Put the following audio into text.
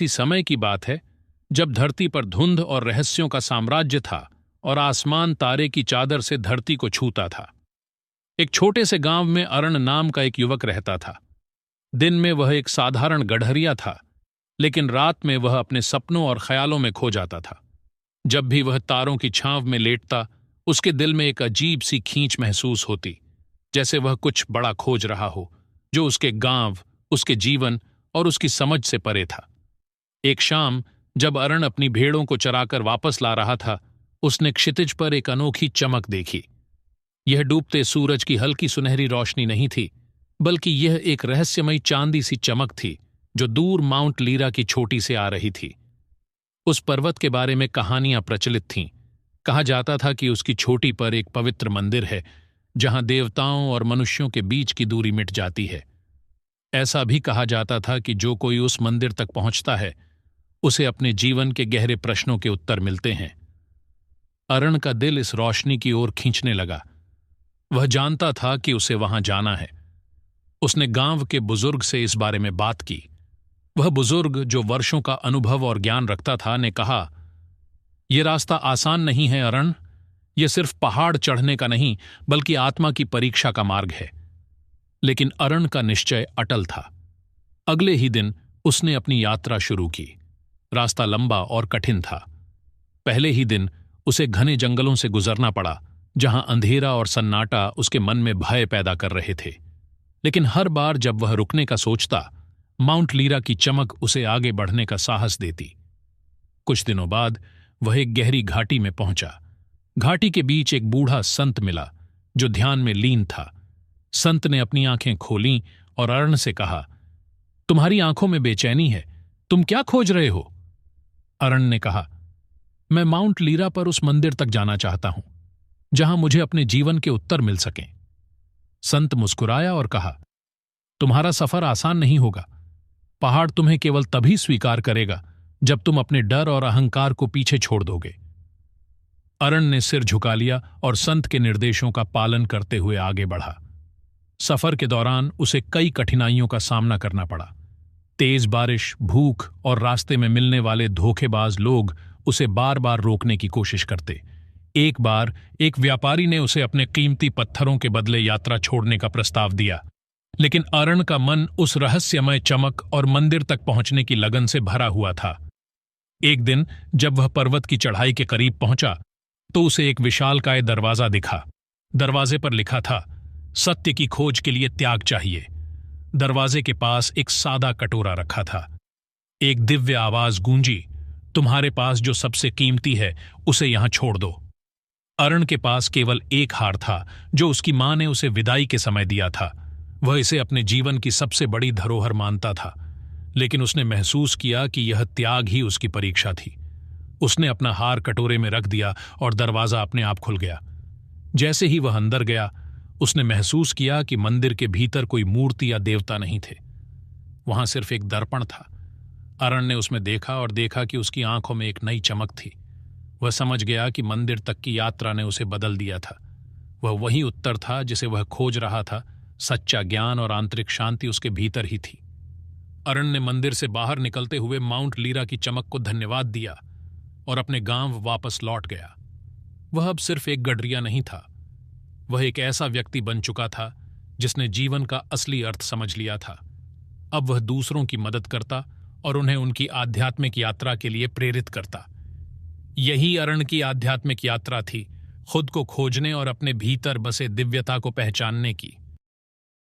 इसी समय की बात है जब धरती पर धुंध और रहस्यों का साम्राज्य था और आसमान तारे की चादर से धरती को छूता था। एक छोटे से गांव में अरण नाम का एक युवक रहता था। दिन में वह एक साधारण गडहरिया था, लेकिन रात में वह अपने सपनों और ख्यालों में खो जाता था। जब भी वह तारों की छांव में लेटता, उसके दिल में एक अजीब सी खींच महसूस होती, जैसे वह कुछ बड़ा खोज रहा हो जो उसके गांव, उसके जीवन और उसकी समझ से परे था। एक शाम जब अरण अपनी भेड़ों को चराकर वापस ला रहा था, उसने क्षितिज पर एक अनोखी चमक देखी। यह डूबते सूरज की हल्की सुनहरी रोशनी नहीं थी, बल्कि यह एक रहस्यमयी चांदी सी चमक थी जो दूर माउंट लीरा की चोटी से आ रही थी। उस पर्वत के बारे में कहानियां प्रचलित थीं। कहा जाता था कि उसकी चोटी पर एक पवित्र मंदिर है जहां देवताओं और मनुष्यों के बीच की दूरी मिट जाती है। ऐसा भी कहा जाता था कि जो कोई उस मंदिर तक पहुंचता है, उसे अपने जीवन के गहरे प्रश्नों के उत्तर मिलते हैं। अरण का दिल इस रोशनी की ओर खींचने लगा। वह जानता था कि उसे वहां जाना है। उसने गांव के बुजुर्ग से इस बारे में बात की। वह बुजुर्ग, जो वर्षों का अनुभव और ज्ञान रखता था, ने कहा, यह रास्ता आसान नहीं है अरण। यह सिर्फ पहाड़ चढ़ने का नहीं, बल्कि आत्मा की परीक्षा का मार्ग है। लेकिन अरण का निश्चय अटल था। अगले ही दिन उसने अपनी यात्रा शुरू की। रास्ता लंबा और कठिन था। पहले ही दिन उसे घने जंगलों से गुजरना पड़ा, जहां अंधेरा और सन्नाटा उसके मन में भय पैदा कर रहे थे। लेकिन हर बार जब वह रुकने का सोचता, माउंट लीरा की चमक उसे आगे बढ़ने का साहस देती। कुछ दिनों बाद वह एक गहरी घाटी में पहुंचा। घाटी के बीच एक बूढ़ा संत मिला जो ध्यान में लीन था। संत ने अपनी आंखें खोलीं और अरण से कहा, तुम्हारी आंखों में बेचैनी है, तुम क्या खोज रहे हो? अरण ने कहा, मैं माउंट लीरा पर उस मंदिर तक जाना चाहता हूं जहां मुझे अपने जीवन के उत्तर मिल सकें। संत मुस्कुराया और कहा, तुम्हारा सफर आसान नहीं होगा। पहाड़ तुम्हें केवल तभी स्वीकार करेगा जब तुम अपने डर और अहंकार को पीछे छोड़ दोगे। अरण ने सिर झुका लिया और संत के निर्देशों का पालन करते हुए आगे बढ़ा। सफर के दौरान उसे कई कठिनाइयों का सामना करना पड़ा। तेज बारिश, भूख और रास्ते में मिलने वाले धोखेबाज लोग उसे बार बार रोकने की कोशिश करते। एक बार एक व्यापारी ने उसे अपने कीमती पत्थरों के बदले यात्रा छोड़ने का प्रस्ताव दिया, लेकिन अरण का मन उस रहस्यमय चमक और मंदिर तक पहुंचने की लगन से भरा हुआ था। एक दिन जब वह पर्वत की चढ़ाई के करीब पहुंचा, तो उसे एक विशालकाय दरवाजा दिखा। दरवाजे पर लिखा था, सत्य की खोज के लिए त्याग चाहिए। दरवाजे के पास एक सादा कटोरा रखा था। एक दिव्य आवाज गूंजी, तुम्हारे पास जो सबसे कीमती है उसे यहां छोड़ दो। अरण के पास केवल एक हार था जो उसकी मां ने उसे विदाई के समय दिया था। वह इसे अपने जीवन की सबसे बड़ी धरोहर मानता था, लेकिन उसने महसूस किया कि यह त्याग ही उसकी परीक्षा थी। उसने अपना हार कटोरे में रख दिया और दरवाजा अपने आप खुल गया। जैसे ही वह अंदर गया, उसने महसूस किया कि मंदिर के भीतर कोई मूर्ति या देवता नहीं थे। वहां सिर्फ एक दर्पण था। अरण ने उसमें देखा और देखा कि उसकी आंखों में एक नई चमक थी। वह समझ गया कि मंदिर तक की यात्रा ने उसे बदल दिया था। वह वही उत्तर था जिसे वह खोज रहा था। सच्चा ज्ञान और आंतरिक शांति उसके भीतर ही थी। अरण ने मंदिर से बाहर निकलते हुए माउंट लीरा की चमक को धन्यवाद दिया और अपने गांव वापस लौट गया। वह अब सिर्फ एक गडरिया नहीं था। वह एक ऐसा व्यक्ति बन चुका था जिसने जीवन का असली अर्थ समझ लिया था। अब वह दूसरों की मदद करता और उन्हें उनकी आध्यात्मिक यात्रा के लिए प्रेरित करता। यही अरण की आध्यात्मिक यात्रा थी, खुद को खोजने और अपने भीतर बसे दिव्यता को पहचानने की।